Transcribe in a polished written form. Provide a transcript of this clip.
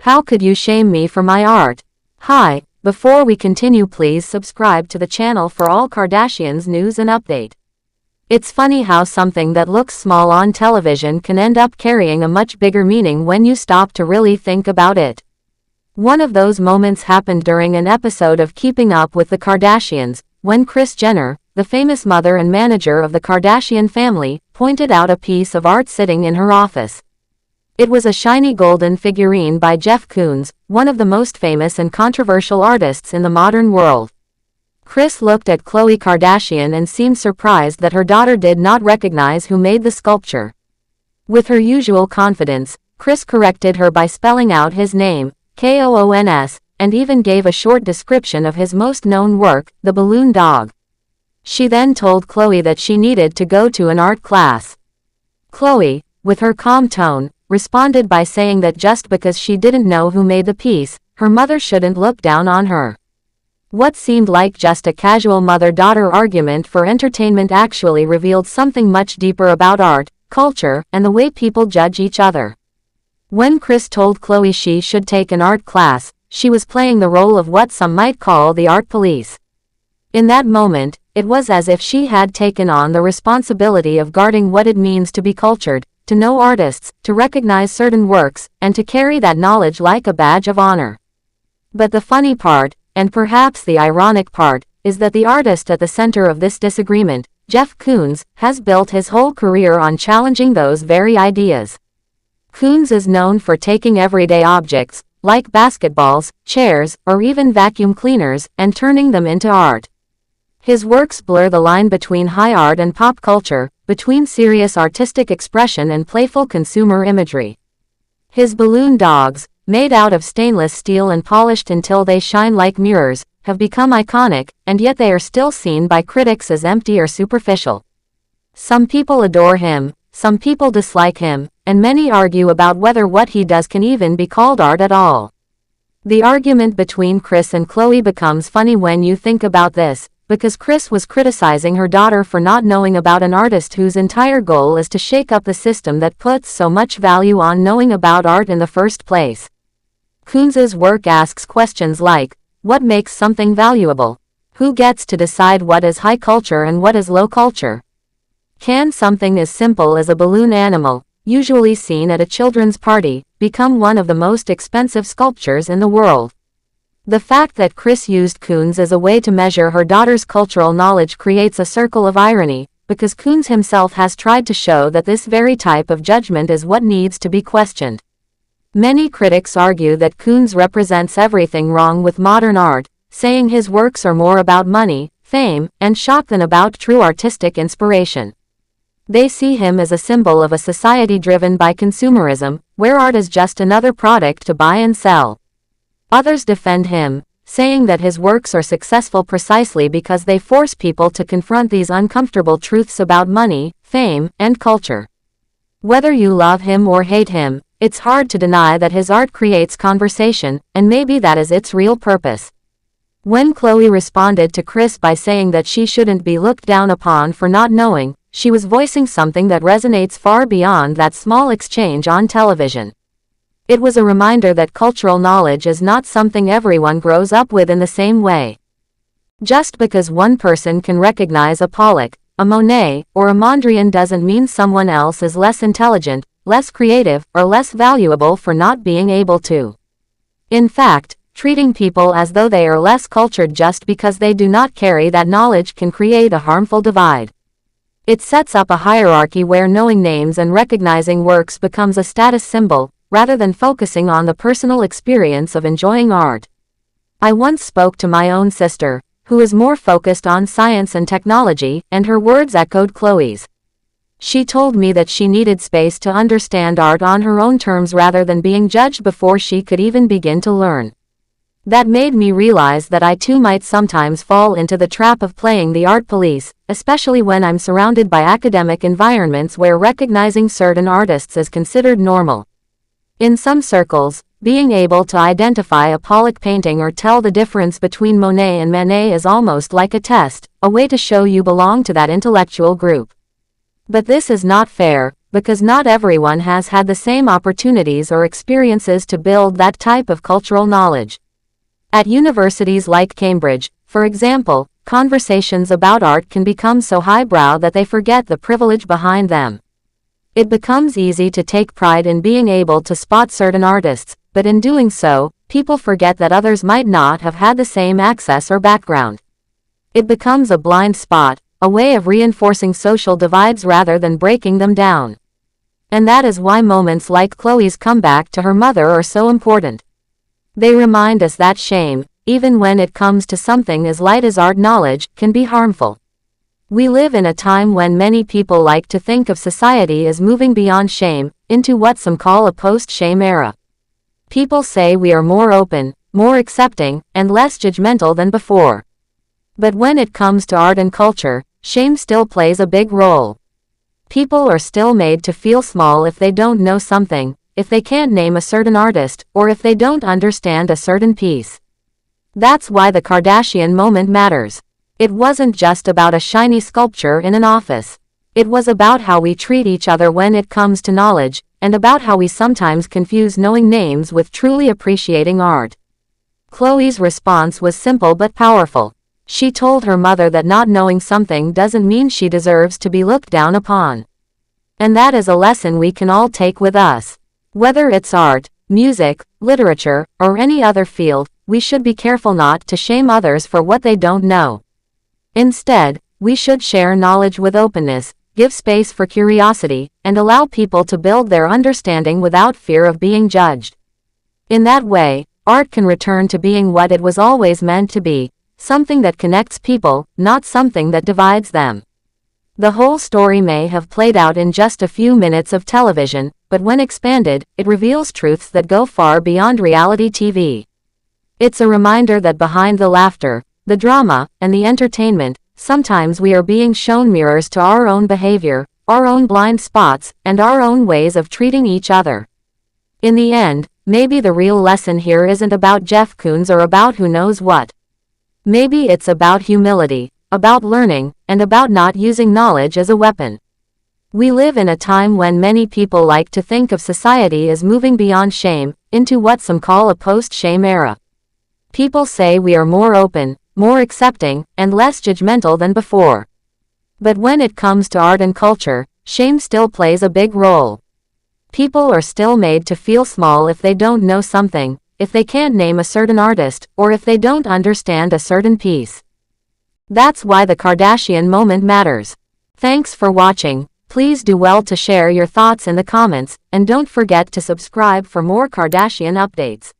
How could you shame me for my art? Hi, before we continue, please subscribe to the channel for all Kardashians news and update. It's funny how something that looks small on television can end up carrying a much bigger meaning when you stop to really think about it. One of those moments happened during an episode of Keeping Up with the Kardashians, when Kris Jenner, the famous mother and manager of the Kardashian family, pointed out a piece of art sitting in her office. It was a shiny golden figurine by Jeff Koons, one of the most famous and controversial artists in the modern world. Kris looked at Khloe Kardashian and seemed surprised that her daughter did not recognize who made the sculpture. With her usual confidence, Kris corrected her by spelling out his name, Koons, and even gave a short description of his most known work, the balloon dog. She then told Khloe that she needed to go to an art class. Khloe, with her calm tone, responded by saying that just because she didn't know who made the piece, her mother shouldn't look down on her. What seemed like just a casual mother-daughter argument for entertainment actually revealed something much deeper about art, culture, and the way people judge each other. When Kris told Khloe she should take an art class, she was playing the role of what some might call the art police. In that moment, it was as if she had taken on the responsibility of guarding what it means to be cultured, to know artists, to recognize certain works, and to carry that knowledge like a badge of honor. But the funny part, and perhaps the ironic part, is that the artist at the center of this disagreement, Jeff Koons, has built his whole career on challenging those very ideas. Koons is known for taking everyday objects, like basketballs, chairs, or even vacuum cleaners, and turning them into art. His works blur the line between high art and pop culture, between serious artistic expression and playful consumer imagery. His balloon dogs, made out of stainless steel and polished until they shine like mirrors, have become iconic, and yet they are still seen by critics as empty or superficial. Some people adore him, some people dislike him, and many argue about whether what he does can even be called art at all. The argument between Kris and Khloe becomes funny when you think about this, because Kris was criticizing her daughter for not knowing about an artist whose entire goal is to shake up the system that puts so much value on knowing about art in the first place. Koons's work asks questions like, what makes something valuable? Who gets to decide what is high culture and what is low culture? Can something as simple as a balloon animal, usually seen at a children's party, become one of the most expensive sculptures in the world? The fact that Kris used Koons as a way to measure her daughter's cultural knowledge creates a circle of irony, because Koons himself has tried to show that this very type of judgment is what needs to be questioned. Many critics argue that Koons represents everything wrong with modern art, saying his works are more about money, fame, and shock than about true artistic inspiration. They see him as a symbol of a society driven by consumerism, where art is just another product to buy and sell. Others defend him, saying that his works are successful precisely because they force people to confront these uncomfortable truths about money, fame, and culture. Whether you love him or hate him, it's hard to deny that his art creates conversation, and maybe that is its real purpose. When Khloe responded to Kris by saying that she shouldn't be looked down upon for not knowing, she was voicing something that resonates far beyond that small exchange on television. It was a reminder that cultural knowledge is not something everyone grows up with in the same way. Just because one person can recognize a Pollock, a Monet, or a Mondrian doesn't mean someone else is less intelligent, less creative, or less valuable for not being able to. In fact, treating people as though they are less cultured just because they do not carry that knowledge can create a harmful divide. It sets up a hierarchy where knowing names and recognizing works becomes a status symbol, rather than focusing on the personal experience of enjoying art. I once spoke to my own sister, who is more focused on science and technology, and her words echoed Khloe's. She told me that she needed space to understand art on her own terms rather than being judged before she could even begin to learn. That made me realize that I too might sometimes fall into the trap of playing the art police, especially when I'm surrounded by academic environments where recognizing certain artists is considered normal. In some circles, being able to identify a Pollock painting or tell the difference between Monet and Manet is almost like a test, a way to show you belong to that intellectual group. But this is not fair, because not everyone has had the same opportunities or experiences to build that type of cultural knowledge. At universities like Cambridge, for example, conversations about art can become so highbrow that they forget the privilege behind them. It becomes easy to take pride in being able to spot certain artists, but in doing so, people forget that others might not have had the same access or background. It becomes a blind spot, a way of reinforcing social divides rather than breaking them down. And that is why moments like Khloe's comeback to her mother are so important. They remind us that shame, even when it comes to something as light as art knowledge, can be harmful. We live in a time when many people like to think of society as moving beyond shame, into what some call a post-shame era. People say we are more open, more accepting, and less judgmental than before. But when it comes to art and culture, shame still plays a big role. People are still made to feel small if they don't know something, if they can't name a certain artist, or if they don't understand a certain piece. That's why the Kardashian moment matters. It wasn't just about a shiny sculpture in an office. It was about how we treat each other when it comes to knowledge, and about how we sometimes confuse knowing names with truly appreciating art. Khloe's response was simple but powerful. She told her mother that not knowing something doesn't mean she deserves to be looked down upon. And that is a lesson we can all take with us. Whether it's art, music, literature, or any other field, we should be careful not to shame others for what they don't know. Instead, we should share knowledge with openness, give space for curiosity, and allow people to build their understanding without fear of being judged. In that way, art can return to being what it was always meant to be, something that connects people, not something that divides them. The whole story may have played out in just a few minutes of television, but when expanded, it reveals truths that go far beyond reality TV. It's a reminder that behind the laughter, the drama, and the entertainment, sometimes we are being shown mirrors to our own behavior, our own blind spots, and our own ways of treating each other. In the end, maybe the real lesson here isn't about Jeff Koons or about who knows what. Maybe it's about humility, about learning, and about not using knowledge as a weapon. We live in a time when many people like to think of society as moving beyond shame, into what some call a post-shame era. People say we are more open, more accepting, and less judgmental than before. But when it comes to art and culture, shame still plays a big role. People are still made to feel small if they don't know something, if they can't name a certain artist, or if they don't understand a certain piece. That's why the Kardashian moment matters. Thanks for watching. Please do well to share your thoughts in the comments, and don't forget to subscribe for more Kardashian updates.